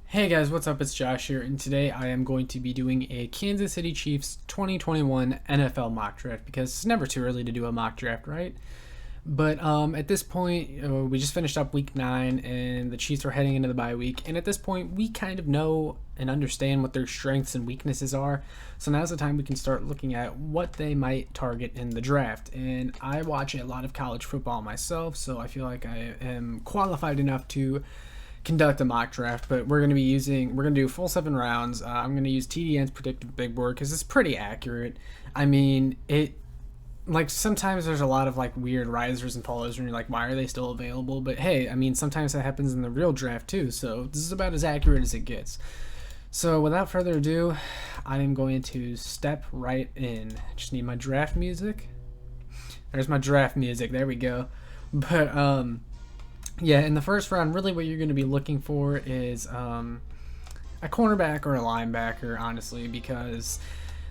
Hey guys, what's up? It's Josh here, and today I am going to be doing a Kansas City Chiefs 2021 NFL mock draft because it's never too early to do a mock draft, right? But at this point, we just finished up week 9, and the Chiefs are heading into the bye week. And at this point, we kind of know and understand what their strengths and weaknesses are. So now's the time we can start looking at what they might target in the draft. And I watch a lot of college football myself, so I feel like I am qualified enough to conduct a mock draft. But we're going to do full 7 rounds. I'm going to use TDN's predictive big board because it's pretty accurate. I mean, like sometimes there's a lot of like weird risers and fallers and you're like, why are they still available? But hey, I mean, sometimes that happens in the real draft too, so this is about as accurate as it gets. So without further ado, I am going to step right in. Just need my draft music. There's my draft music, there we go. But yeah, in the first round, really what you're going to be looking for is a cornerback or a linebacker, honestly, because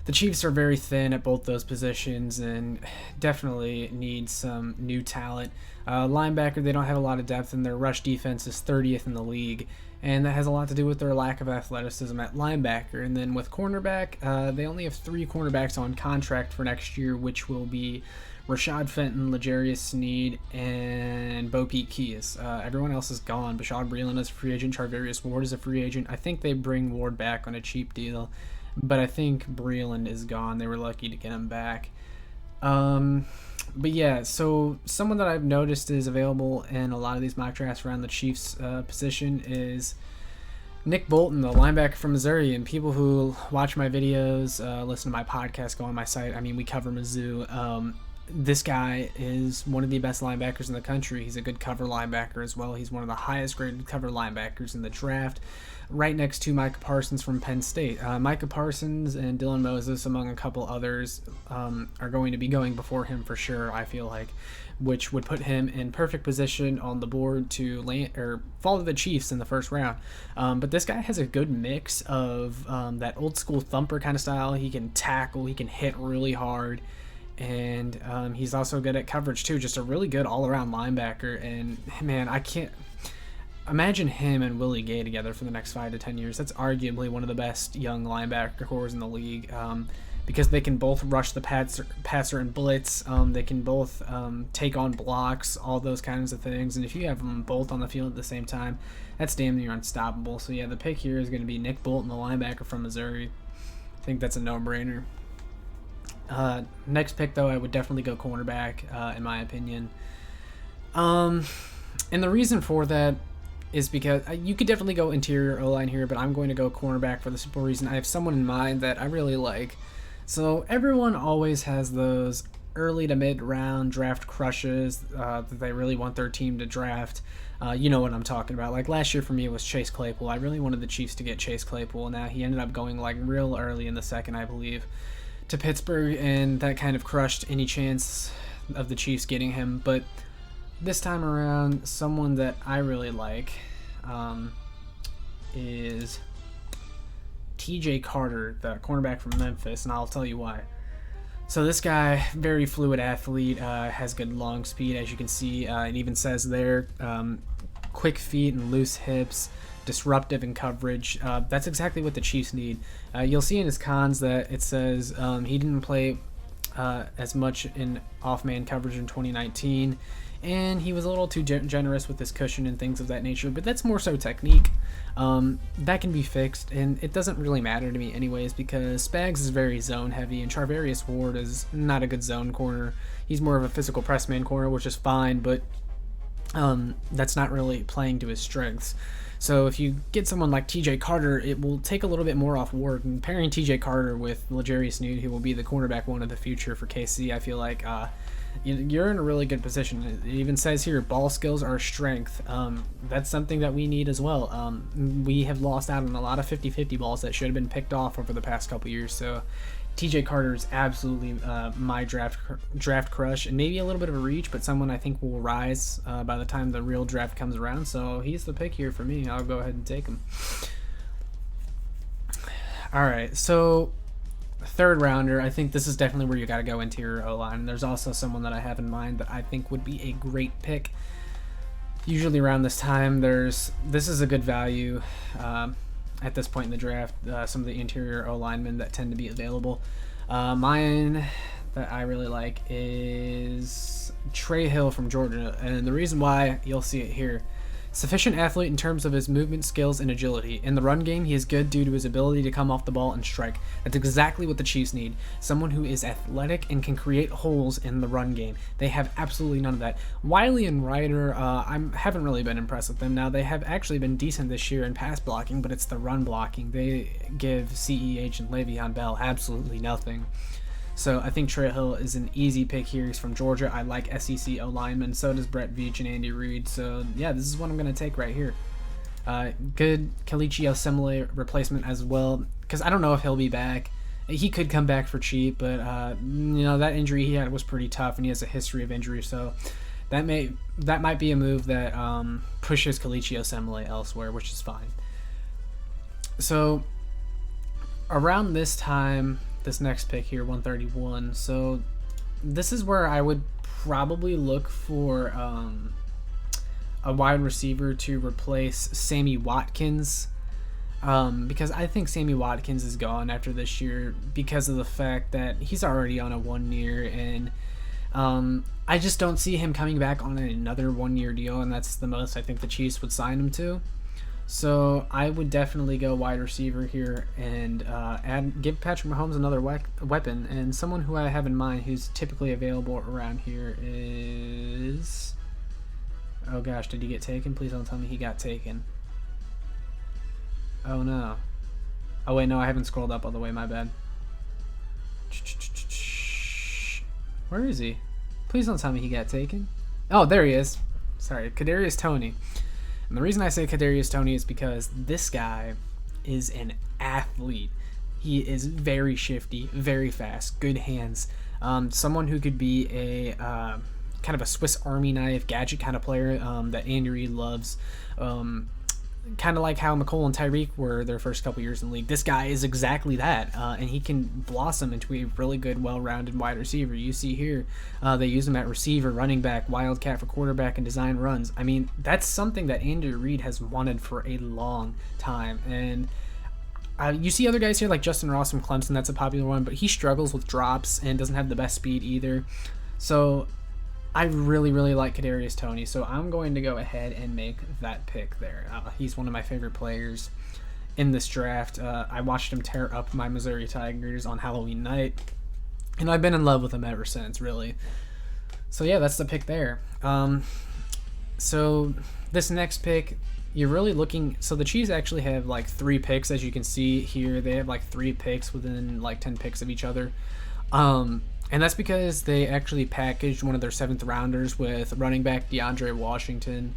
the Chiefs are very thin at both those positions and definitely need some new talent. Linebacker, they don't have a lot of depth, and their rush defense is 30th in the league, and that has a lot to do with their lack of athleticism at linebacker. And then with cornerback, they only have 3 cornerbacks on contract for next year, which will be Rashad Fenton, L'Jarius Sneed, and Bo Peep Keys. Everyone else is gone. Bashaud Breeland is a free agent. Charvarius Ward is a free agent. I think they bring Ward back on a cheap deal, but I think Breeland is gone. They were lucky to get him back. But yeah, so someone that I've noticed is available in a lot of these mock drafts around the Chiefs position is Nick Bolton, the linebacker from Missouri. And people who watch my videos, listen to my podcast, go on my site, I mean, we cover Mizzou. This guy is one of the best linebackers in the country. He's a good cover linebacker as well. He's one of the highest graded cover linebackers in the draft, right next to Micah Parsons from Penn State. Micah Parsons and Dylan Moses, among a couple others, are going to be going before him for sure, I feel like, which would put him in perfect position on the board to land or fall to the Chiefs in the first round. But this guy has a good mix of that old school thumper kind of style. He can tackle, he can hit really hard, and he's also good at coverage too. Just a really good all-around linebacker. And man, I can't imagine him and Willie Gay together for the next 5 to 10 years. That's arguably one of the best young linebacker cores in the league, because they can both rush the passer and blitz. They can both take on blocks, all those kinds of things. And if you have them both on the field at the same time, that's damn near unstoppable. So yeah, the pick here is going to be Nick Bolton, the linebacker from Missouri. I think that's a no-brainer. Next pick, though, I would definitely go cornerback, in my opinion. And the reason for that is because you could definitely go interior O-line here, but I'm going to go cornerback for the simple reason I have someone in mind that I really like. So everyone always has those early to mid-round draft crushes that they really want their team to draft. You know what I'm talking about. Like last year for me it was Chase Claypool. I really wanted the Chiefs to get Chase Claypool. Now he ended up going like real early in the second, I believe, to Pittsburgh, and that kind of crushed any chance of the Chiefs getting him. But this time around, someone that I really like is TJ Carter, the cornerback from Memphis, and I'll tell you why. So this guy, very fluid athlete, has good long speed, as you can see. It even says there, quick feet and loose hips, disruptive in coverage. That's exactly what the Chiefs need. You'll see in his cons that it says he didn't play as much in off-man coverage in 2019, and he was a little too generous with his cushion and things of that nature, but that's more so technique. That can be fixed, and it doesn't really matter to me anyways, because Spags is very zone heavy, and Charvarius Ward is not a good zone corner. He's more of a physical press man corner, which is fine, but that's not really playing to his strengths. So if you get someone like TJ Carter, it will take a little bit more off Ward. And pairing TJ Carter with L'Jarius Sneed, who will be the cornerback one of the future for KC, I feel like you're in a really good position. It even says here, ball skills are a strength. That's something that we need as well. We have lost out on a lot of 50-50 balls that should have been picked off over the past couple years. So TJ Carter is absolutely my draft crush, and maybe a little bit of a reach, but someone I think will rise by the time the real draft comes around. So he's the pick here for me. I'll go ahead and take him. All right, so third rounder, I think this is definitely where you got to go interior O-line. And there's also someone that I have in mind that I think would be a great pick. Usually around this time, this is a good value. at this point in the draft, some of the interior O linemen that tend to be available. Mine that I really like is Trey Hill from Georgia, and the reason why, you'll see it here. Sufficient athlete in terms of his movement skills and agility. In the run game, he is good due to his ability to come off the ball and strike. That's exactly what the Chiefs need. Someone who is athletic and can create holes in the run game. They have absolutely none of that. Wiley and Ryder, I haven't really been impressed with them. Now, they have actually been decent this year in pass blocking, but it's the run blocking. They give CEH and Le'Veon Bell absolutely nothing. So I think Trey Hill is an easy pick here. He's from Georgia. I like SEC O-linemen. So does Brett Veach and Andy Reid. So, yeah, this is what I'm going to take right here. Good Kelechi Osemele replacement as well, because I don't know if he'll be back. He could come back for cheap, but, that injury he had was pretty tough, and he has a history of injury. So that might be a move that pushes Kelechi Osemele elsewhere, which is fine. So around this time, this next pick here, 131. So this is where I would probably look for a wide receiver to replace Sammy Watkins, because I think Sammy Watkins is gone after this year because of the fact that he's already on a 1 year, and I just don't see him coming back on another 1 year deal, and that's the most I think the Chiefs would sign him to. So I would definitely go wide receiver here and give Patrick Mahomes another weapon. And someone who I have in mind who's typically available around here is... Oh gosh, did he get taken? Please don't tell me he got taken. Oh no. Oh wait, no, I haven't scrolled up all the way, my bad. Where is he? Please don't tell me he got taken. Oh, there he is. Sorry, Kadarius Toney. And the reason I say Kadarius Toney is because this guy is an athlete. He is very shifty, very fast, good hands. Someone who could be a kind of a Swiss Army knife gadget kind of player that Andy Reid loves. Kind of like how McColl and Tyreek were their first couple years in the league. This guy is exactly that, and he can blossom into a really good, well-rounded wide receiver. You see here, they use him at receiver, running back, wildcat for quarterback, and design runs. I mean, that's something that Andy Reid has wanted for a long time, and you see other guys here like Justin Ross from Clemson. That's a popular one, but he struggles with drops and doesn't have the best speed either. So I really, really like Kadarius Toney, so I'm going to go ahead and make that pick there. He's one of my favorite players in this draft. I watched him tear up my Missouri Tigers on Halloween night, and I've been in love with him ever since, really. So, yeah, that's the pick there. So this next pick, you're really looking... So the Chiefs actually have, 3 picks, as you can see here. They have, 3 picks within, 10 picks of each other. And that's because they actually packaged one of their 7th rounders with running back DeAndre Washington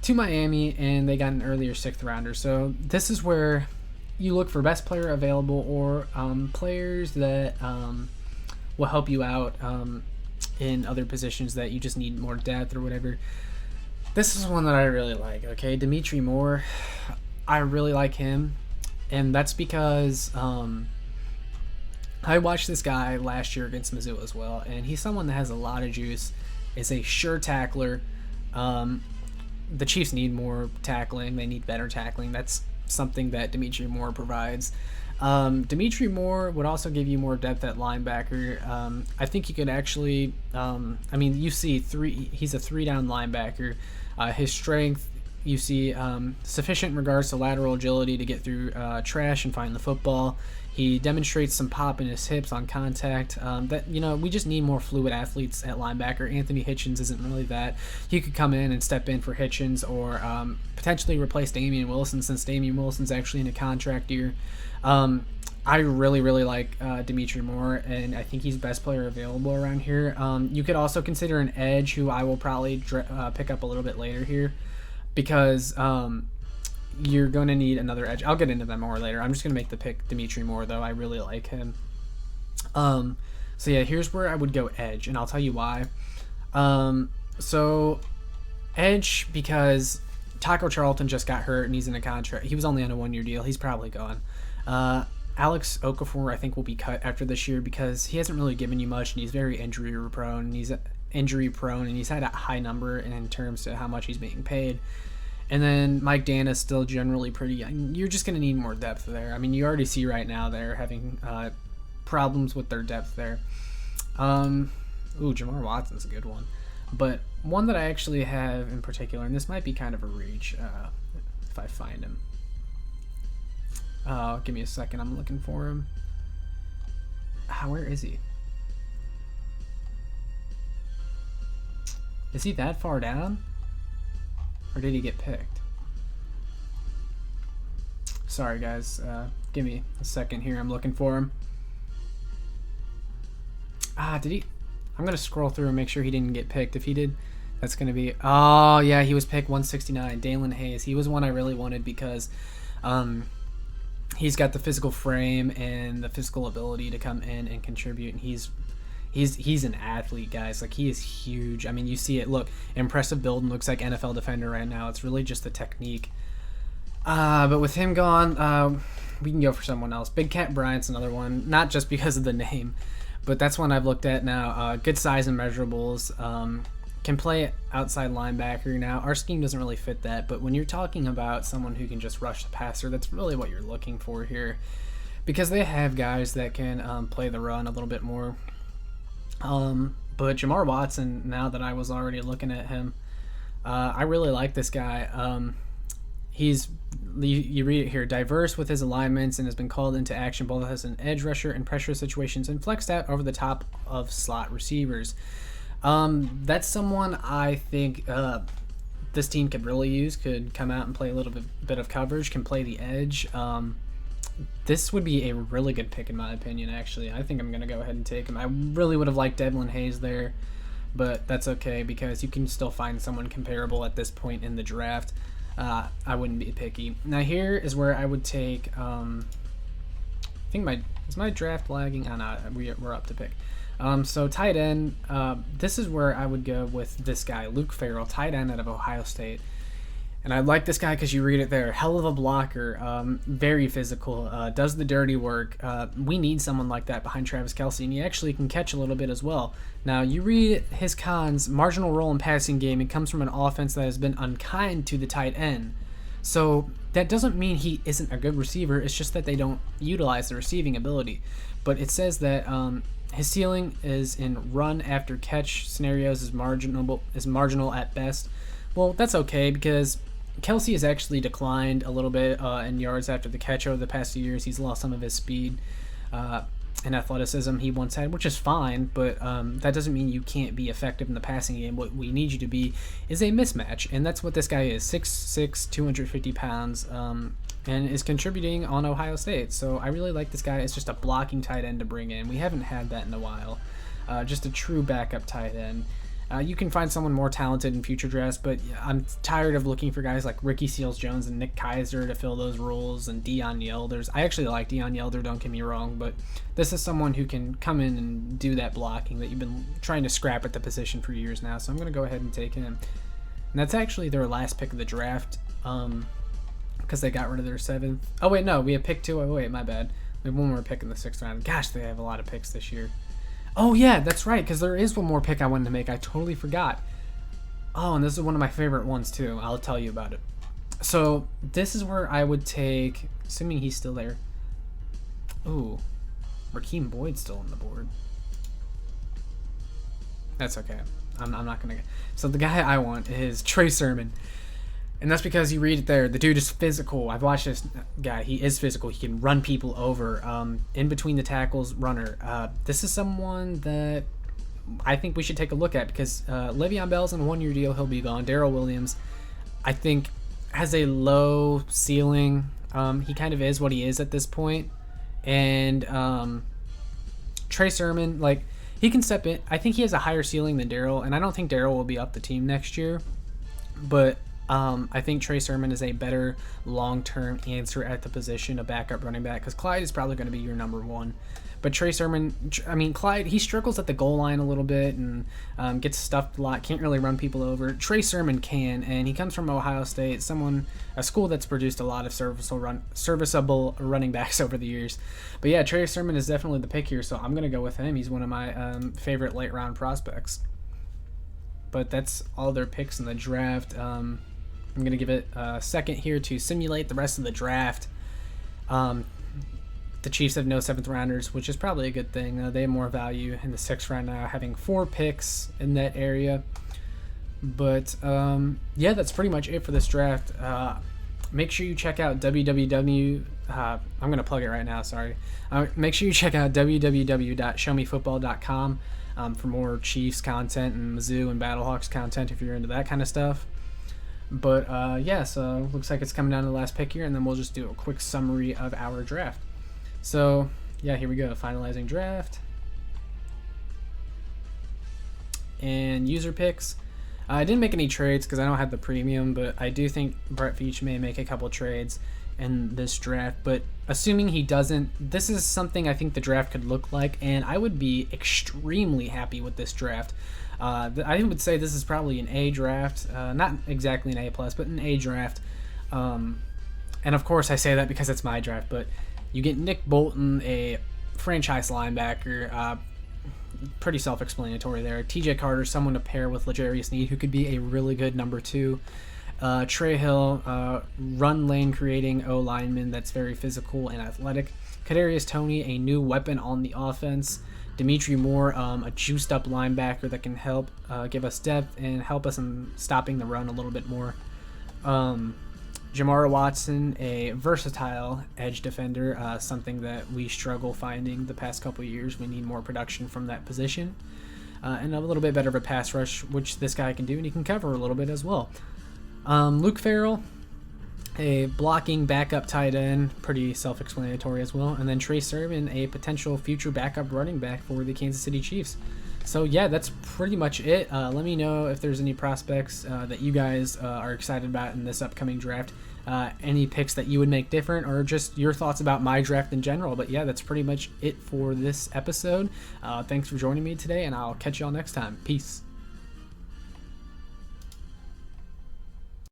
to Miami, and they got an earlier 6th rounder. So this is where you look for best player available or players that will help you out in other positions that you just need more depth or whatever. This is one that I really like, okay? Dimitri Moore, I really like him, and that's because... I watched this guy last year against Mizzou as well, and he's someone that has a lot of juice, is a sure tackler. The Chiefs need more tackling. They need better tackling. That's something that Dimitri Moore provides. Dimitri Moore would also give you more depth at linebacker. I think he could actually, you see he's a 3-down linebacker. His strength, you see sufficient in regards to lateral agility to get through trash and find the football. He demonstrates some pop in his hips on contact. We just need more fluid athletes at linebacker. Anthony Hitchens isn't really that. He could come in and step in for Hitchens or potentially replace Damian Wilson, since Damian Wilson's actually in a contract year. I really, really like Dimitri Moore, and I think he's best player available around here. You could also consider an edge, who I will probably pick up a little bit later here, because... you're going to need another edge. I'll get into that more later. I'm just going to make the pick Dimitri Moore, though. I really like him. So, yeah, here's where I would go edge, and I'll tell you why. So, edge, because Taco Charlton just got hurt, and he's in a contract. He was only on a 1-year deal. He's probably gone. Alex Okafor, I think, will be cut after this year because he hasn't really given you much, and he's very injury prone, and he's had a high number in terms of how much he's being paid. And then Mike Dan is still generally pretty young. You're just going to need more depth there. I mean, you already see right now they're having problems with their depth there. Jamar Watson's a good one. But one that I actually have in particular, and this might be kind of a reach if I find him. Give me a second. I'm looking for him. Where is he? Is he that far down? Or did he get picked? Sorry, guys. Give me a second here. I'm looking for him. Did he? I'm going to scroll through and make sure he didn't get picked. If he did, that's going to be... Oh, yeah, he was picked 169. Dalen Hayes. He was one I really wanted because he's got the physical frame and the physical ability to come in and contribute. And he's an athlete, guys. Like, he is huge. I mean, you see it. Look, impressive build and looks like NFL defender right now. It's really just the technique. But with him gone, we can go for someone else. Big Cat Bryant's another one. Not just because of the name, but that's one I've looked at now. Good size and measurables. Can play outside linebacker. Now, our scheme doesn't really fit that, but when you're talking about someone who can just rush the passer, that's really what you're looking for here. Because they have guys that can play the run a little bit more. But Jamar Watson, now that I was already looking at him, I really like this guy. You read it here, diverse with his alignments and has been called into action both as an edge rusher in pressure situations and flexed out over the top of slot receivers. That's someone I think this team could really use, could come out and play a little bit of coverage, can play the edge. This would be a really good pick in my opinion, actually. I think I'm going to go ahead and take him. I really would have liked Dalen Hayes there, but that's okay because you can still find someone comparable at this point in the draft. I wouldn't be picky. Now here is where I would take, I think is my draft lagging? Oh no, we're up to pick. So tight end, this is where I would go with this guy, Luke Farrell, tight end out of Ohio State. And I like this guy because you read it there. Hell of a blocker, very physical, does the dirty work. We need someone like that behind Travis Kelce, and he actually can catch a little bit as well. Now, you read his cons, marginal role in passing game. It comes from an offense that has been unkind to the tight end. So that doesn't mean he isn't a good receiver. It's just that they don't utilize the receiving ability. But it says that his ceiling is in run after catch scenarios is marginal at best. Well, that's okay because Kelce has actually declined a little bit in yards after the catch over the past few years. He's lost some of his speed and athleticism he once had, which is fine, but that doesn't mean you can't be effective in the passing game. What we need you to be is a mismatch, and that's what this guy is, 6'6", 250 pounds, and is contributing on Ohio State. So I really like this guy. It's just a blocking tight end to bring in. We haven't had that in a while. Just a true backup tight end. You can find someone more talented in future drafts, but I'm tired of looking for guys like Ricky Seals-Jones and Nick Keiser to fill those roles and Deion Yelders. I actually like Deion Yelder, don't get me wrong, but this is someone who can come in and do that blocking that you've been trying to scrap at the position for years now, so I'm going to go ahead and take him. And that's actually their last pick of the draft because they got rid of their 7th. Oh, wait, no, we have pick 2. Oh, wait, my bad. We have one more pick in the 6th round. Gosh, they have a lot of picks this year. Oh, yeah, that's right, because there is one more pick I wanted to make. I totally forgot. Oh, and this is one of my favorite ones, too. I'll tell you about it. So, this is where I would take, assuming he's still there. Ooh, Rakeem Boyd's still on the board. That's okay. I'm not going to... So, the guy I want is Trey Sermon. And that's because you read it there. The dude is physical. I've watched this guy. He is physical. He can run people over. In between the tackles, runner. This is someone that I think we should take a look at because Le'Veon Bell's on a 1-year deal. He'll be gone. Darrell Williams, I think, has a low ceiling. He kind of is what he is at this point. And Trey Sermon, like, he can step in. I think he has a higher ceiling than Darrell, and I don't think Darrell will be up the team next year. But I think Trey Sermon is a better long-term answer at the position of backup running back because Clyde is probably going to be your number 1. But Trey Sermon, I mean, Clyde, he struggles at the goal line a little bit and gets stuffed a lot, can't really run people over. Trey Sermon can, and he comes from Ohio State, a school that's produced a lot of serviceable running backs over the years. But yeah, Trey Sermon is definitely the pick here, so I'm going to go with him. He's one of my favorite late-round prospects. But that's all their picks in the draft. I'm going to give it a second here to simulate the rest of the draft. The Chiefs have no 7th rounders, which is probably a good thing. They have more value in the 6th round now, having 4 picks in that area. But yeah, that's pretty much it for this draft. Make sure you check out www. I'm going to plug it right now, sorry. Make sure you check out www.showmefootball.com for more Chiefs content and Mizzou and Battlehawks content if you're into that kind of stuff. But yeah, so looks like it's coming down to the last pick here, and then we'll just do a quick summary of our draft. So yeah, here we go, finalizing draft. And user picks. I didn't make any trades because I don't have the premium, but I do think Brett Veach may make a couple trades in this draft. But assuming he doesn't, this is something I think the draft could look like, and I would be extremely happy with this draft. I would say this is probably an A draft, not exactly an A+, but an A draft. And of course I say that because it's my draft, but you get Nick Bolton, a franchise linebacker, pretty self-explanatory there. TJ Carter, someone to pair with L'Jarius Sneed, who could be a really good number 2. Trey Hill, run lane creating O lineman that's very physical and athletic. Kadarius Toney, a new weapon on the offense. Dimitri Moore, a juiced up linebacker that can help give us depth and help us in stopping the run a little bit more. Jamar Watson, a versatile edge defender, something that we struggle finding the past couple of years. We need more production from that position. And a little bit better of a pass rush, which this guy can do, and he can cover a little bit as well. Luke Farrell, a blocking backup tight end, pretty self-explanatory as well. And then Trey Sermon, a potential future backup running back for the Kansas City Chiefs. So yeah, that's pretty much it. Let me know if there's any prospects that you guys are excited about in this upcoming draft. Any picks that you would make different, or just your thoughts about my draft in general. But yeah, that's pretty much it for this episode. Thanks for joining me today, and I'll catch y'all next time. Peace.